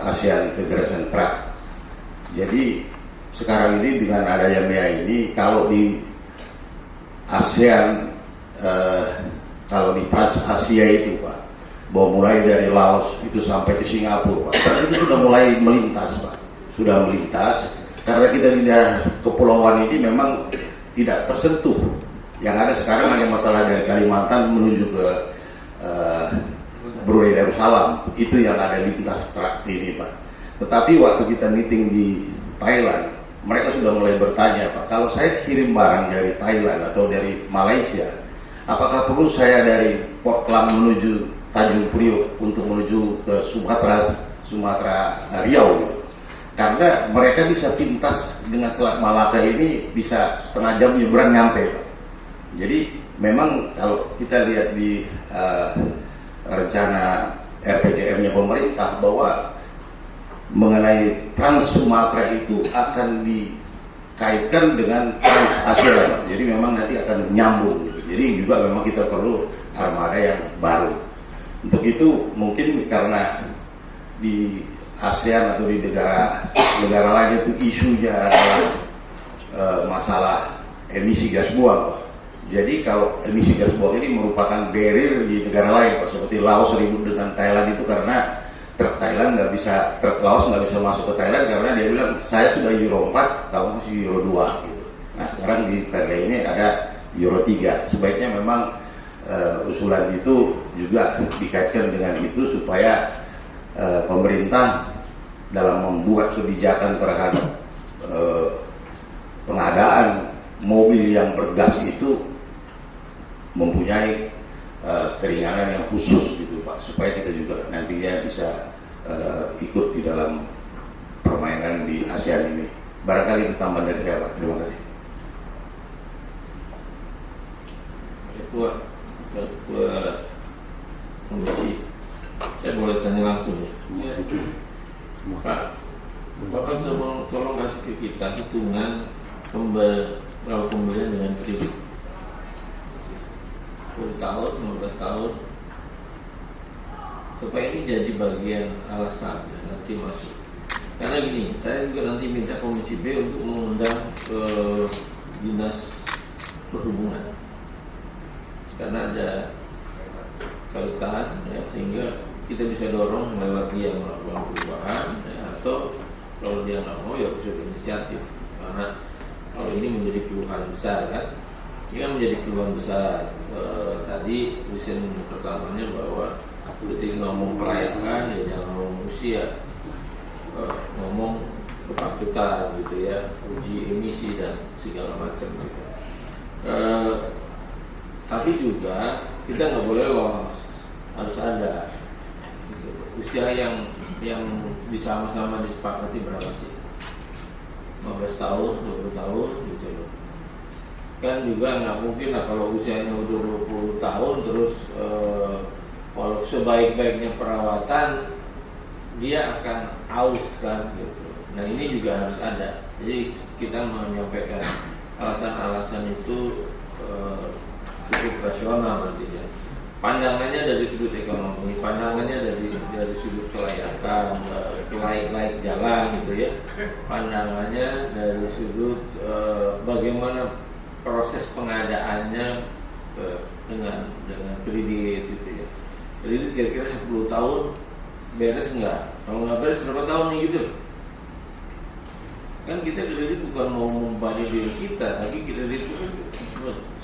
ASEAN Federation Truck. Jadi sekarang ini dengan adanya MEA ini, kalau di ASEAN, kalau di Trans Asia itu Pak, bahwa mulai dari Laos itu sampai ke Singapura Pak, dan itu sudah mulai melintas Pak, sudah melintas. Karena kita di daerah kepulauan ini memang tidak tersentuh. Yang ada sekarang hanya masalah dari Kalimantan menuju ke Brunei Darussalam, itu yang ada lintas truk ini Pak. Tetapi waktu kita meeting di Thailand, mereka sudah mulai bertanya Pak, kalau saya kirim barang dari Thailand atau dari Malaysia, apakah perlu saya dari Port Klang menuju Tanjung Priok untuk menuju ke Sumatera Riau gitu. Karena mereka bisa pintas dengan Selat Malaka ini bisa setengah jam nyebrang nyampe Pak. Jadi memang kalau kita lihat di rencana RPJM-nya pemerintah bahwa mengenai Trans Sumatera itu akan dikaitkan dengan Trans Asia. Jadi memang nanti akan nyambung gitu. Jadi juga memang kita perlu armada yang baru. Untuk itu mungkin karena di ASEAN atau di negara lain itu isunya adalah masalah emisi gas buang Pak. Jadi kalau emisi gas buang ini merupakan barrier di negara lain Pak, seperti Laos ribut dengan Thailand itu karena truk Thailand nggak bisa, truk Laos nggak bisa masuk ke Thailand karena dia bilang saya sudah Euro 4, kamu masih Euro 2 gitu. Nah sekarang di Perda ini ada Euro 3. Sebaiknya memang usulan itu juga dikaitkan dengan itu supaya pemerintah dalam membuat kebijakan terhadap pengadaan mobil yang bergas itu mempunyai keringanan yang khusus gitu Pak, supaya kita juga nantinya bisa ikut di dalam permainan di ASEAN ini. Barangkali itu tambahan dari saya Pak. Terima kasih. Ketua Komisi, saya boleh tanya langsung ya. Pak, Bapak tolong kasih ke kita hitungan pembelian dengan kredit 10 tahun, 15 tahun, supaya ini jadi bagian alasan dan nanti masuk. Karena gini, saya juga nanti minta Komisi B untuk mengundang ke Dinas Perhubungan karena ada kaitan ya, sehingga kita bisa dorong lewat dia melakukan perubahan ya, atau kalau dia nggak mau ya bisa berinisiatif, karena kalau ini menjadi keluhan besar kan, ini kan menjadi keluhan besar. Tadi vision pertamanya bahwa ketika ngomong kelayakan ya jangan ngomong usia, ngomong kepatutan gitu ya, uji emisi dan segala macam gitu. Tapi juga kita nggak boleh loss, harus ada gitu. Usia yang sama-sama disepakati berapa sih? 15 tahun, 20 tahun gitu loh. Kan juga nggak mungkin lah kalau usianya udah 20 tahun terus walau sebaik-baiknya perawatan dia akan aus kan gitu. Nah ini juga harus ada. Jadi kita menyampaikan alasan-alasan itu cukup rasional nantinya. Pandangannya dari sudut ekonomi, pandangannya dari sudut kelayakan, layak jalan gitu ya. Pandangannya dari sudut bagaimana proses pengadaannya dengan kredit gitu ya. Kredit kira-kira 10 tahun beres enggak? Kalau nggak beres berapa tahun nih gitu? Kan kita kredit bukan mau membebani diri kita, tapi kredit itu kan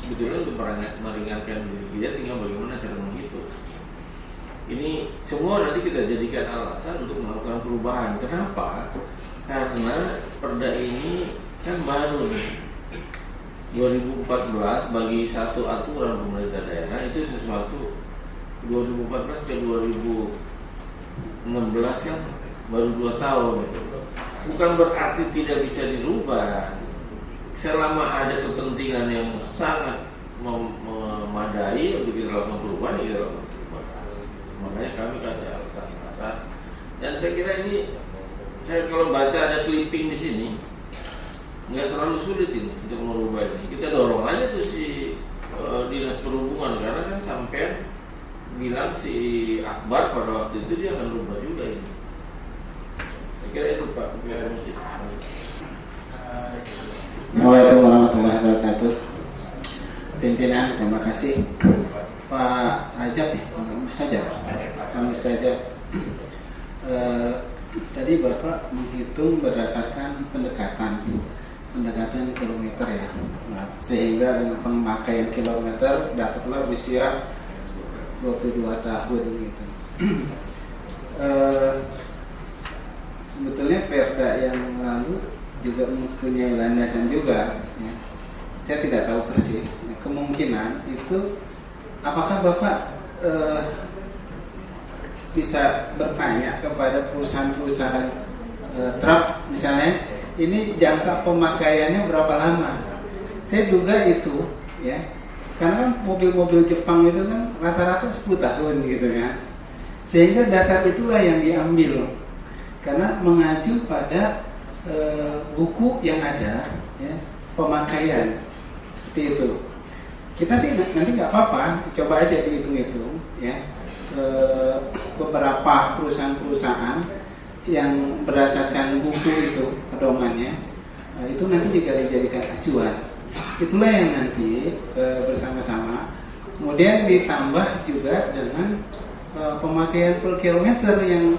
sebetulnya untuk meringankan diri kita, tinggal bagaimana cara menghitung. Ini semua nanti kita jadikan alasan untuk melakukan perubahan. Kenapa? Karena perda ini kan baru nih. 2014 bagi satu aturan pemerintah daerah itu sesuatu 2014 ke 2016 kan baru 2 tahun gitu. Bukan berarti tidak bisa dirubah. Selama ada kepentingan yang sangat memadai untuk kita lakukan perubahan, ya kita lakukan perubahan. Makanya kami kasih alasan-alasan. Dan saya kira ini, saya kalau baca ada clipping di sini, nggak terlalu sulit ini untuk merubah ini. Kita dorong aja tuh si dinas perhubungan, karena kan sampai bilang si Akbar pada waktu itu dia akan rubah juga ini. Saya kira itu Pak. Assalamualaikum warahmatullahi wabarakatuh. Pimpinan, terima kasih. Pak Rajab ya, Pak Mustajab. Tadi Bapak menghitung berdasarkan pendekatan kilometer ya, sehingga dengan pemakaian kilometer dapatlah usia 22 tahun gitu. Sebetulnya perda yang lalu juga mempunyai landasan juga ya. Saya tidak tahu persis ya, kemungkinan itu apakah Bapak bisa bertanya kepada perusahaan-perusahaan truk misalnya, ini jangka pemakaiannya berapa lama? Saya duga itu ya, karena kan mobil-mobil Jepang itu kan rata-rata 10 tahun gitu ya. Sehingga dasar itulah yang diambil, karena mengacu pada buku yang ada ya, pemakaian seperti itu. Kita sih nanti nggak apa-apa, coba aja dihitung-hitung ya, beberapa perusahaan-perusahaan yang berdasarkan buku itu pedomannya, itu nanti juga dijadikan acuan. Itulah yang nanti bersama-sama kemudian ditambah juga dengan pemakaian per kilometer yang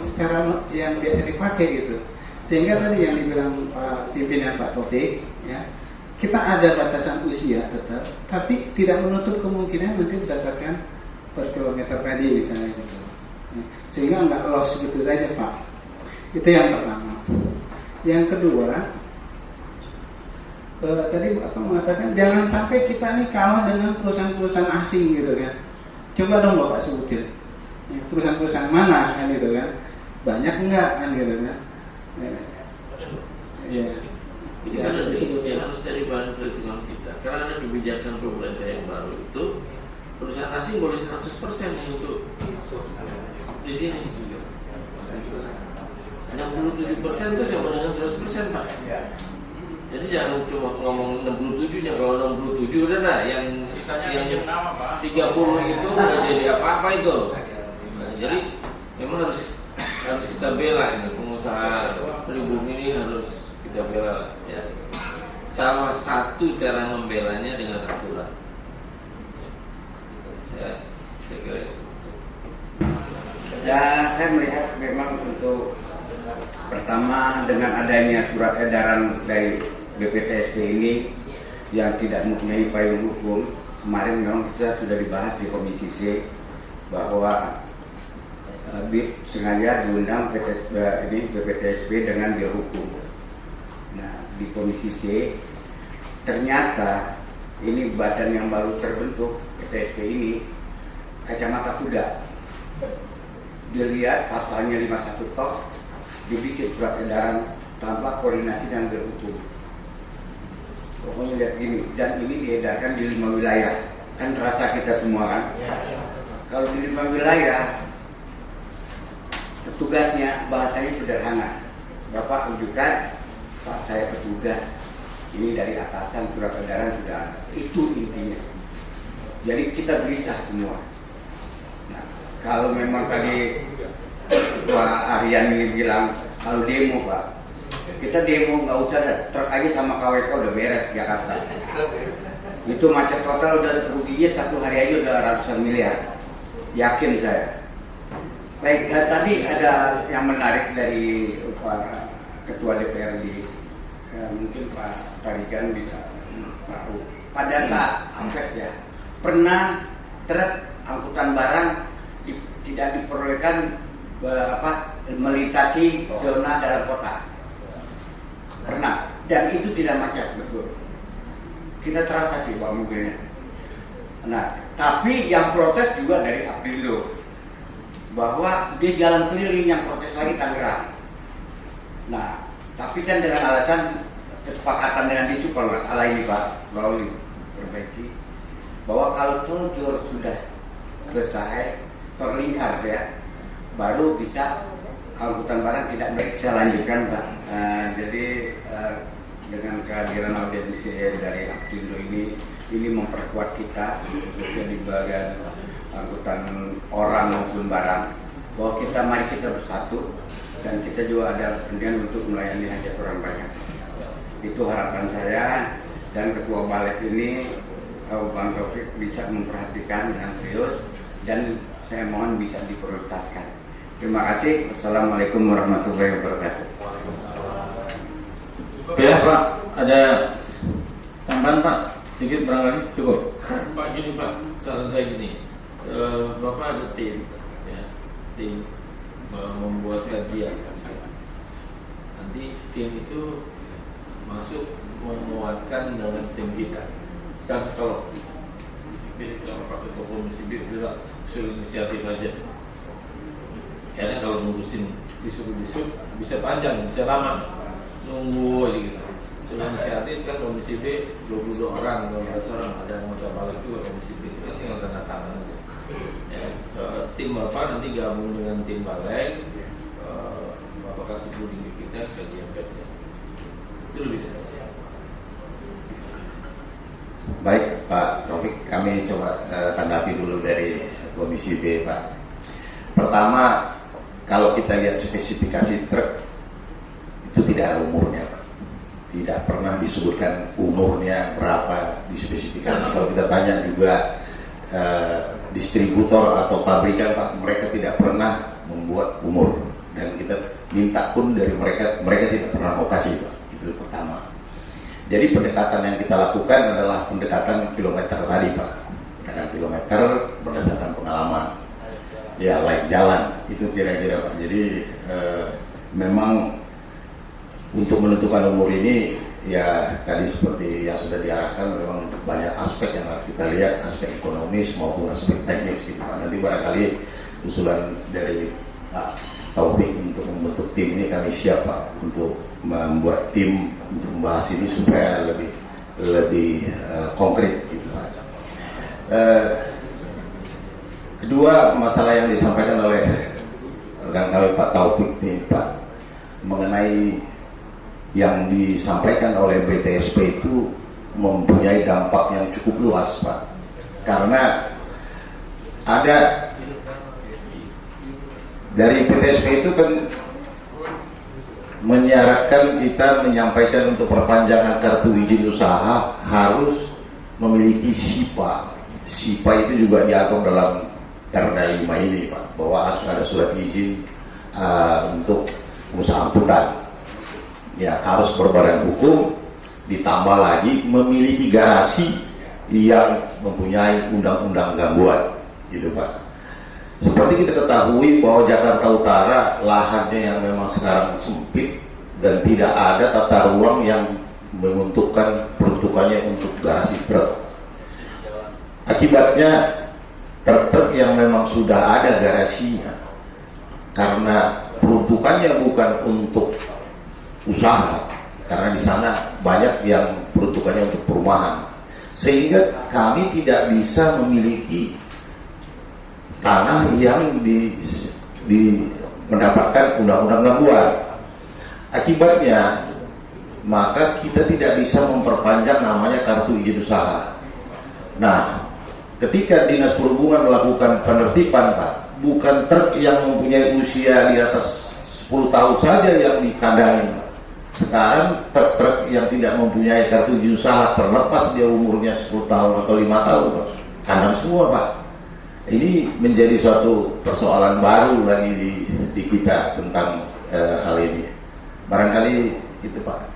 biasa dipakai gitu. Sehingga tadi yang dibilang Pak pimpinan Pak Taufik ya, kita ada batasan usia tetap, tapi tidak menutup kemungkinan nanti berdasarkan per kilometer tadi misalnya gitu. Sehingga nggak loss gitu saja Pak. Itu yang pertama. Yang kedua, tadi Bapak mengatakan jangan sampai kita nih kalah dengan perusahaan-perusahaan asing gitu kan. Coba dong Bapak sebutin ya, perusahaan-perusahaan mana kan gitu kan, banyak enggak kan gitu kan. Ya. Ini harus dari bahan perhitungan kita. Karena ada kebijakan pemerintah yang baru itu, perusahaan asing boleh 100% yang untuk di sini. 67% itu sama dengan 100% Pak. Jadi jangan cuma ngomong 67-nya. Kalau 67 udah lah, yang 30 itu nggak jadi apa-apa itu. Nah, jadi memang harus kita bela ini, pengusaha pribumi ini harus kita bela ya. Salah satu cara membelanya dengan aturan. Ya, saya melihat memang untuk pertama dengan adanya surat edaran dari BPTSP ini yang tidak mempunyai payung hukum, kemarin memang kita sudah dibahas di Komisi C bahwa BID sengaja diundang BPTSP dengan biro hukum. Nah, di Komisi C ternyata ini badan yang baru terbentuk BPTSP ini kacamata kuda. Dilihat pasalnya 51 toh dibikin surat edaran tanpa koordinasi dengan biro hukum. Pokoknya lihat gini, dan ini diedarkan di 5 wilayah. Kan terasa kita semua kan. Kalau di 5 wilayah petugasnya bahasanya sederhana. Bapak ujukan, Pak saya petugas. Ini dari atasan surat edaran sudah ada. Itu intinya. Jadi kita gelisah semua. Nah, kalau memang tadi Pak Aryan ini bilang kalau demo Pak, kita demo nggak usah truk aja sama KWK udah beres Jakarta. Itu macet total udah ruginya satu hari aja udah ratusan miliar. Yakin saya. Baik, tadi ada yang menarik dari Pak Ketua DPRD. Mungkin Pak Tarigan bisa tahu. Pada saat angket ya, pernah truk angkutan barang tidak diperbolehkan melintasi zona dalam kota. Pernah, dan itu tidak macet, betul. Kita terasa sih bawa mobilnya. Nah, tapi yang protes juga dari Aprindo bahwa dia jalan keliling, yang protes lagi Tangerang. Nah, tapi kan dengan alasan kesepakatan dengan Disub kalau masalah ini Pak, lalu diperbaiki bahwa kalau tol Jor sudah selesai, terlingkar ya, baru bisa angkutan barang tidak baik. Saya lanjutkan Pak. Jadi dengan kehadiran audiensi dari Aprindo ini memperkuat kita khususnya di bagian angkutan orang maupun barang, bahwa mari kita bersatu dan kita juga ada kepentingan untuk melayani hajat orang banyak. Itu harapan saya, dan Ketua Balik ini Bang Taufik bisa memperhatikan dengan serius dan saya mohon bisa diprioritaskan. Terima kasih. Wassalamualaikum warahmatullahi wabarakatuh. Ya Pak, ada tambahan Pak? Sedikit barangkali cukup. Pak gini Pak, saran saya gini, Bapak ada tim, ya, tim membuat kajian. Nanti tim itu masuk menguatkan dengan tim kita. Dan kalau Pak Ketua Komisi B bilang suruh inisiatif aja. Karena kalau ngurusin disuruh bisa panjang, bisa lama, nunggu aja gitu. Suruh inisiatif kan Komisi B 22 orang, 12 orang, ada anggota balik juga Komisi B, itu kan tinggal tanda tangan aja. Ya, tim Bapak nanti gabung dengan tim balik, Bapak kasih buding kita kajian kerja. Itu lebih jelas. Baik Pak Taufik, kami coba tanggapi dulu dari Komisi B Pak. Pertama, kalau kita lihat spesifikasi truk itu tidak ada umurnya Pak. Tidak pernah disebutkan umurnya berapa di spesifikasi. Kalau kita tanya juga distributor atau pabrikan Pak, mereka tidak pernah membuat umur, dan kita minta pun dari mereka tidak pernah mau kasih Pak. Itu pertama. Jadi pendekatan yang kita lakukan adalah pendekatan kilometer tadi Pak, pendekatan kilometer berdasarkan pengalaman, ya laik jalan, itu kira-kira Pak. Jadi memang untuk menentukan umur ini ya tadi seperti yang sudah diarahkan, memang banyak aspek yang harus kita lihat, aspek ekonomis maupun aspek teknis gitu Pak. Nanti barangkali usulan dari Pak Taufik untuk membentuk tim ini, kami siap Pak untuk membuat tim untuk membahas ini supaya lebih konkret gitu Pak. Kedua, masalah yang disampaikan oleh rekan kami Pak Taufik ini Pak, mengenai yang disampaikan oleh BTSP itu mempunyai dampak yang cukup luas Pak, karena ada dari BTSP itu kan menyarankan kita menyampaikan untuk perpanjangan kartu izin usaha harus memiliki SIPA. SIPA itu juga diatur dalam Perda 5 ini Pak, bahwa harus ada surat izin untuk usaha angkutan. Ya, harus berbadan hukum, ditambah lagi memiliki garasi yang mempunyai undang-undang gangguan, gitu Pak. Seperti kita ketahui bahwa Jakarta Utara lahannya yang memang sekarang sempit dan tidak ada tata ruang yang peruntukannya untuk garasi truk. Akibatnya truk-truk yang memang sudah ada garasinya, karena peruntukannya bukan untuk usaha, karena di sana banyak yang peruntukannya untuk perumahan, sehingga kami tidak bisa memiliki tanah yang mendapatkan undang-undang gangguan. Akibatnya maka kita tidak bisa memperpanjang namanya kartu izin usaha. Nah, ketika Dinas Perhubungan melakukan penertiban Pak, bukan truk yang mempunyai usia di atas 10 tahun saja yang dikandangin Pak. Sekarang truk-truk yang tidak mempunyai kartu izin usaha, terlepas dia umurnya 10 tahun atau 5 tahun Pak, kandang semua Pak. Ini menjadi suatu persoalan baru lagi di kita tentang hal ini. Barangkali itu Pak.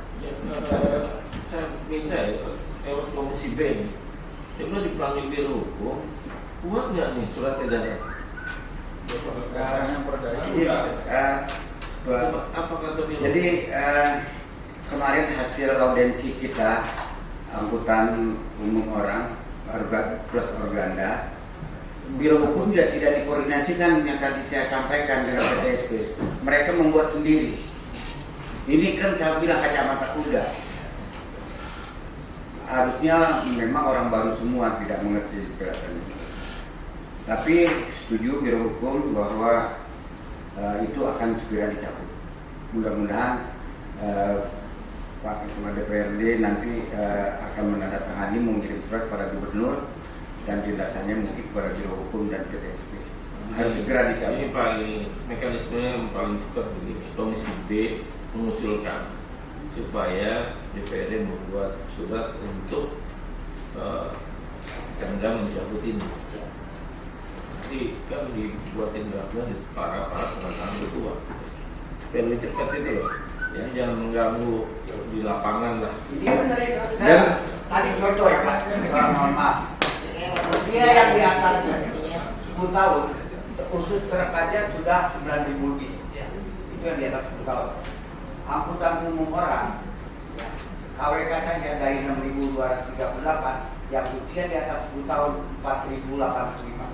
Saya minta ya, lewat Komisi B nih, coba dipanggil Biro Hukum, kuat nggak nih surat edaran? Apa kata Biro? Jadi kemarin hasil audensi kita angkutan umum orang plus organda, Biro Hukum juga tidak dikoordinasikan yang tadi saya sampaikan dengan PTSP. Mereka membuat sendiri. Ini kan saya bilang kacamata kuda. Harusnya memang orang baru semua tidak mengerti gerakan ini. Tapi setuju Biro Hukum bahwa itu akan segera dicabut. Mudah-mudahan Pak Ketua DPRD nanti akan menandatangani, mengirim surat pada Gubernur dan tindakannya mungkin kepada Biro Hukum dan PTSP. Harus segera dicabut. Ini Pak, ini mekanisme yang paling cepat begini. Komisi B mengusulkan supaya DPRD membuat surat untuk Pemda mencabut ini. Nanti kan dibuatin draftnya di para penandatangan ketua. Lebih cepat itu loh. Ya, jangan mengganggu di lapangan lah. Dan tadi contoh ya Pak, mohon maaf. Dia yang di atas 10 tahun, khusus truk aja sudah 9.000 lebih. Itu yang di atas 10 tahun. Angkutan umum orang, KWK saja dari 6.238, yang usia di atas 10 tahun 4.805.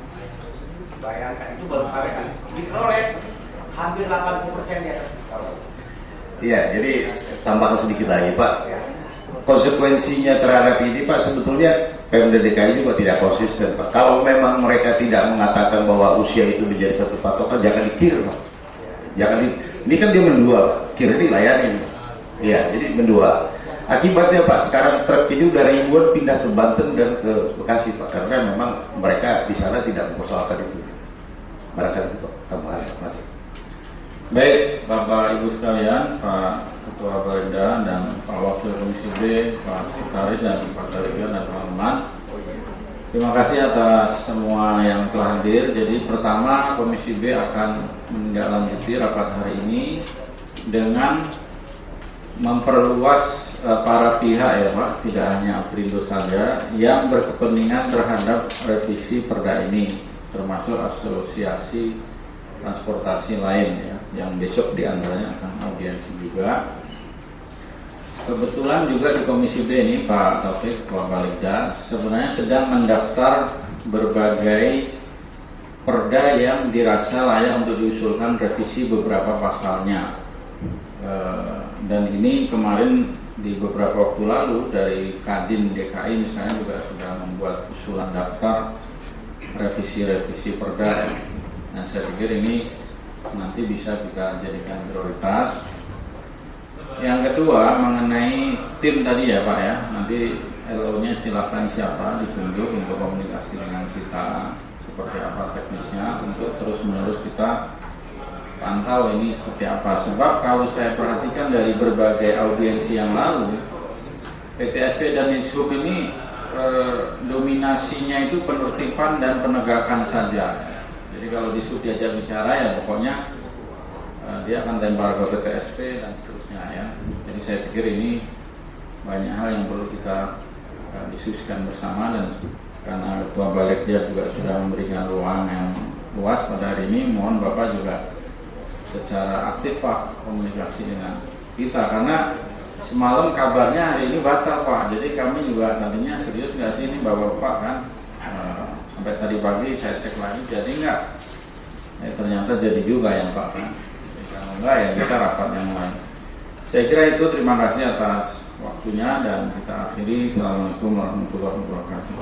Bayangkan itu baru KWK. Dikerolet hampir 80% di atas 10 tahun. Iya, jadi tambahkan sedikit lagi Pak. Konsekuensinya terhadap ini Pak, sebetulnya Pemda DKI juga tidak konsisten Pak. Kalau memang mereka tidak mengatakan bahwa usia itu menjadi satu patokan, jangan dikir Pak. Ini kan dia mendua Pak, kira dilayani Pak. Iya, jadi mendua. Akibatnya Pak, sekarang truk ini udah ribuan pindah ke Banten dan ke Bekasi Pak, karena memang mereka di sana tidak mempersoalkan itu. Barangkali itu Pak, tambahan masih. Baik, Bapak Ibu sekalian, Pak Ketua Balinda dan Pak Wakil Komisi B, Pak Sekretaris dan Pak Delegat dan teman-teman. Terima kasih atas semua yang telah hadir. Jadi pertama, Komisi B akan menindaklanjuti rapat hari ini dengan memperluas para pihak ya Pak, tidak hanya Aprindo saja yang berkepentingan terhadap revisi Perda ini, termasuk asosiasi transportasi lain ya, yang besok diantaranya akan audiensi juga. Kebetulan juga di Komisi B ini Pak Taufik, Ketua Balinda, sebenarnya sedang mendaftar berbagai perda yang dirasa layak untuk diusulkan revisi beberapa pasalnya. Dan ini kemarin di beberapa waktu lalu dari Kadin DKI misalnya juga sudah membuat usulan daftar revisi-revisi perda. Nah, saya pikir ini nanti bisa kita jadikan prioritas. Yang kedua mengenai tim tadi ya Pak ya, nanti LO-nya silakan siapa ditunjuk untuk komunikasi dengan kita seperti apa teknisnya, untuk terus menerus kita pantau ini seperti apa. Sebab kalau saya perhatikan dari berbagai audiensi yang lalu, PTSP dan Dishub ini dominasinya itu penertiban dan penegakan saja. Jadi kalau disuruh diajak bicara ya pokoknya dia akan lempar ke PTSP dan seterusnya ya. Jadi saya pikir ini banyak hal yang perlu kita diskusikan bersama, dan karena Ketua Balikda juga sudah memberikan ruang yang luas pada hari ini, mohon Bapak juga secara aktif Pak komunikasi dengan kita, karena semalam kabarnya hari ini batal Pak. Jadi kami juga tadinya serius nggak sih ini Bapak kan, sampai tadi pagi saya cek lagi jadi nggak, ternyata jadi juga ya Pak kan. Kalau enggak ya kita rapat yang lain. Saya kira itu, terima kasih atas waktunya dan kita akhiri. Assalamualaikum warahmatullahi wabarakatuh.